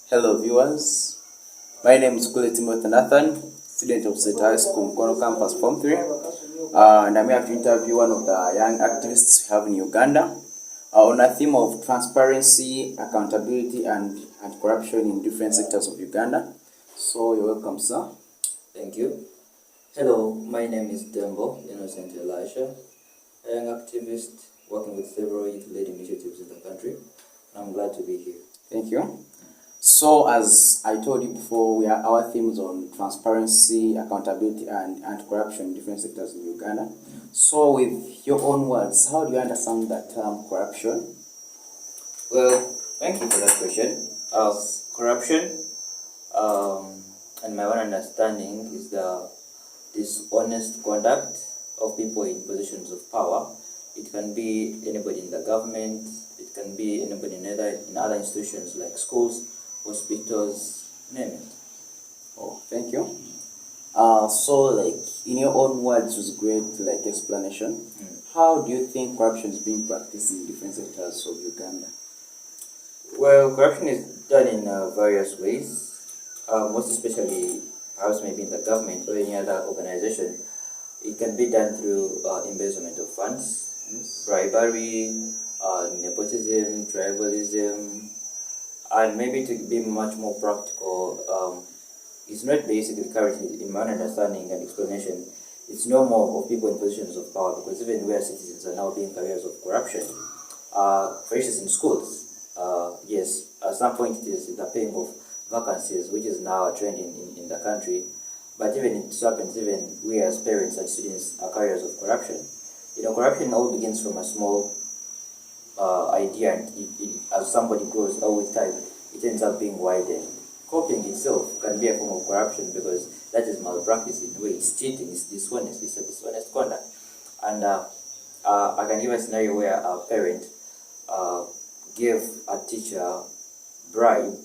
Hello viewers, my name is Kule Timothy Nathan, student of State High School, Mkono Campus Form 3, and I'm here to interview one of the young activists we have in Uganda on a theme of transparency, accountability, and corruption in different sectors of Uganda. So you're welcome, sir. Thank you. Hello, my name is Thembo Innocent, a young activist working with several youth-led initiatives in the country. I'm glad to be here. Thank you. So as I told you before, our themes on transparency, accountability, and anti-corruption in different sectors in Uganda. So with your own words, how do you understand that term corruption? Well, thank you for that question. Corruption, and my own understanding, is the dishonest conduct of people in positions of power. It can be anybody in the government, it can be anybody in other institutions like schools, hospitals, name it. Oh, thank you. So like in your own words, was great explanation. How do you think corruption is being practiced in different sectors of Uganda? Well, corruption is done in various ways, most especially perhaps maybe in the government or any other organization. It can be done through embezzlement of funds, Yes. bribery, nepotism, tribalism, and maybe to be much more practical, it's not basically currently, in my understanding and explanation, it's no more of people in positions of power, because even where citizens are now being carriers of corruption. For instance, in schools, yes, at some point it is the paying of vacancies, which is now a trend in the country. But even it happens, even we as parents and students are carriers of corruption. Corruption all begins from a small idea, and as somebody grows all with time, it ends up being widened. Copying itself can be a form of corruption, because that is malpractice in a way. It's cheating, it's dishonest, it's a dishonest conduct. And I can give a scenario where a parent gave a teacher bribe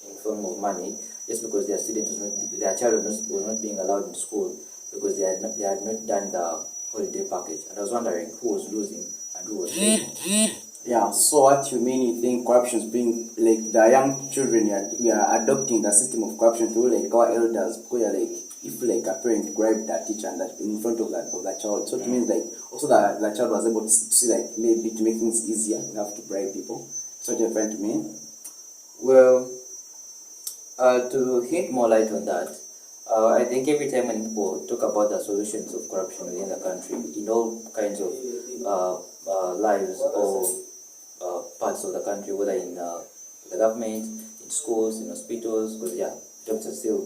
in form of money just because their child was not being allowed in school because they had not done the holiday package. And I was wondering who was losing and who was winning. Yeah, so what you mean, you think corruption is being, like the young children, we are adopting the system of corruption through like our elders, because if like a parent bribed that teacher and that in front of that child, so it means like also that the child was able to see like maybe to make things easier, you have to bribe people. So what you're trying to mean? Well, to hit more light on that, I think every time when people talk about the solutions of corruption within the country, in all kinds of lives or parts of the country, whether in the government, in schools, in hospitals, because jobs are still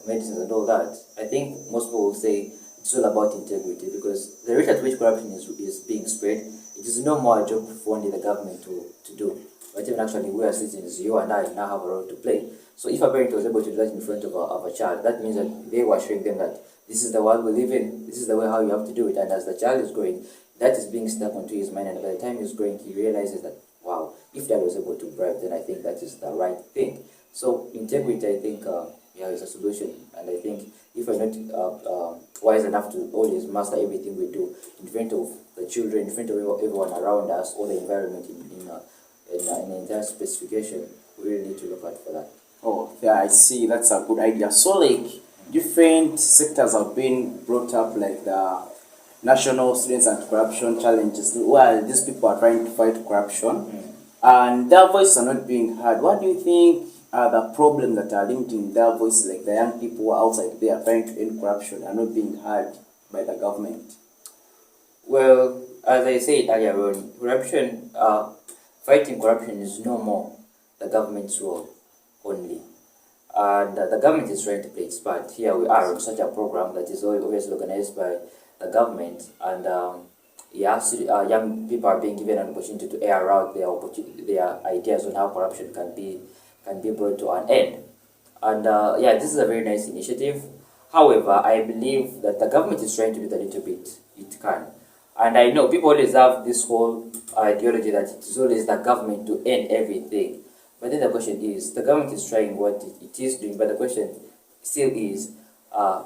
medicines and all that, I think most people will say it's all about integrity, because the rate at which corruption is being spread, it is no more a job for only the government to do. But even actually we as citizens, you and I now have a role to play. So if a parent was able to do that in front of a child, that means that they were showing them that this is the world we live in, this is the way how you have to do it. And as the child is growing, that is being stuck onto his mind, and by the time he's growing, he realizes that, wow, if dad was able to bribe, then I think that is the right thing. So integrity, I think, is a solution. And I think if we're not wise enough to always master everything we do in front of the children, in front of everyone around us, or the environment in an entire specification, we really need to look out for that. Oh, yeah, I see. That's a good idea. So, like, different sectors have been brought up, like the National Students Anti-Corruption Challenges, where these people are trying to fight corruption, and their voices are not being heard. What do you think are the problems that are limiting their voices, like the young people outside there trying to end corruption are not being heard by the government? Well, as I said earlier on, fighting corruption is no more the government's role only. And the government is trying to play its part. Here we are on such a program that is always organized by the government, and young people are being given an opportunity to air out their ideas on how corruption can be brought to an end. And this is a very nice initiative. However, I believe that the government is trying to do the little bit it can. And I know people always have this whole ideology that it is always the government to end everything. But then the question is, the government is trying what it is doing, but the question still is,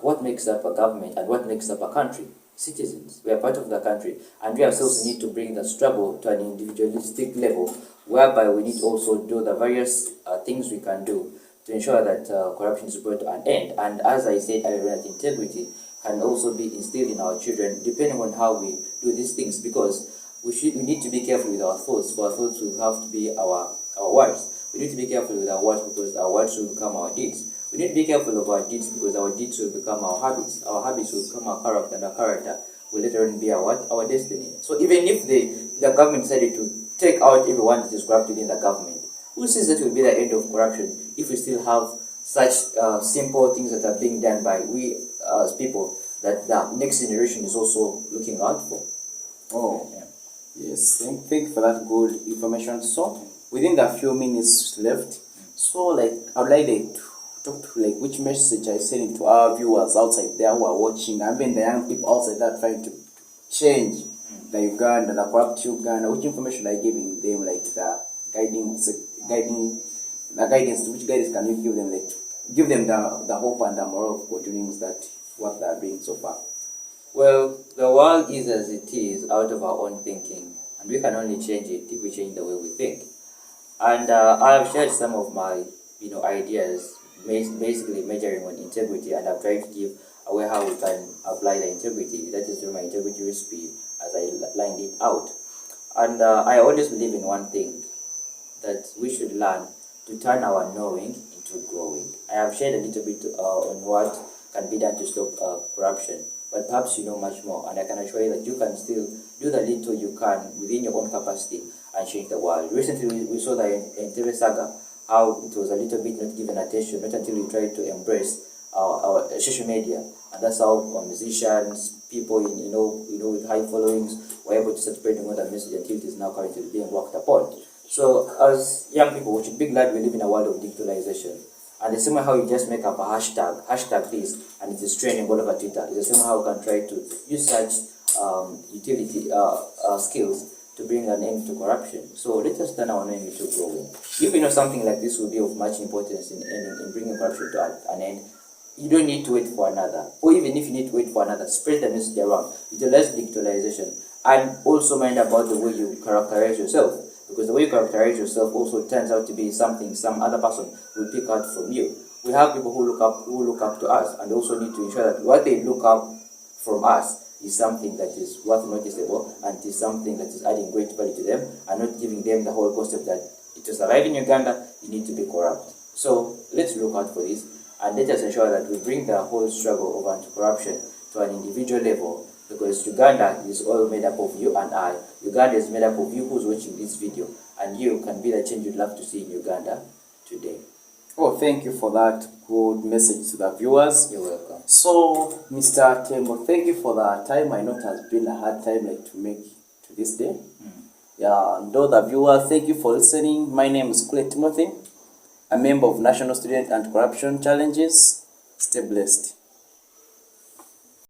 what makes up a government and what makes up a country? citizens. We are part of the country, and we ourselves need to bring the struggle to an individualistic level, whereby we need to also do the various things we can do to ensure that corruption is brought to an end. And as I said earlier, that integrity can also be instilled in our children, depending on how we do these things, because we need to be careful with our thoughts, for our thoughts will have to be our words. We need to be careful with our words, because our words will become our deeds. We need to be careful of our deeds, because our deeds will become our habits. Our habits will become our character, and our character will later on be our destiny. So even if the government decided to take out everyone that is corrupt within the government, who says that will be the end of corruption if we still have such simple things that are being done by we as people that the next generation is also looking out for? Oh, yeah. Yes, thank you for that good information. So, within the few minutes left, so like I would like to talk to like which message I send to our viewers outside there who are watching, and even the young people outside that trying to change the Uganda, the corrupt Uganda. Which information are you giving them, like the guidance? Which guidance can you give them, like give them the hope and the moral of continuing that what they are doing so far? Well, the world is as it is out of our own thinking, and we can only change it if we change the way we think. And I have shared some of my ideas, basically measuring on integrity, and I've tried to give away how we can apply the integrity. That is through my integrity recipe, as I lined it out. And I always believe in one thing, that we should learn to turn our knowing into growing. I have shared a little bit on what can be done to stop corruption, but perhaps you know much more, and I can assure you that you can still do the little you can within your own capacity and change the world. Recently, we saw the Entebbe saga, how it was a little bit not given attention, not until we tried to embrace our social media, and that's how musicians, people with high followings were able to start spreading the message until it is now currently being worked upon. So, as young people, we should be glad we live in a world of digitalization. And the same way how you just make up a hashtag this, and it is trending all over Twitter, is the same way how we can try to use such utility skills to bring an end to corruption. So let us turn our name into growing. If something like this will be of much importance in bringing corruption to an end, you don't need to wait for another. Or even if you need to wait for another, spread the message around. Utilize digitalization, and also mind about the way you characterize yourself. Because the way you characterize yourself also turns out to be something some other person will pick out from you. We have people who look up to us, and also need to ensure that what they look up from us is something that is worth noticeable, and is something that is adding great value to them, and not giving them the whole concept that to survive in Uganda, you need to be corrupt. So let's look out for this, and let us ensure that we bring the whole struggle of anti-corruption to an individual level, because Uganda is all made up of you and I. Uganda is made up of you who's watching this video, and you can be the change you'd love to see in Uganda today. Oh, thank you for that good message to the viewers. You're welcome. So, Mr. Thembo, thank you for the time. I know it has been a hard time to make to this day. Yeah, and all the viewers, thank you for listening. My name is Kule Timothy, a member of National Student Anti-Corruption Challenges. Stay blessed.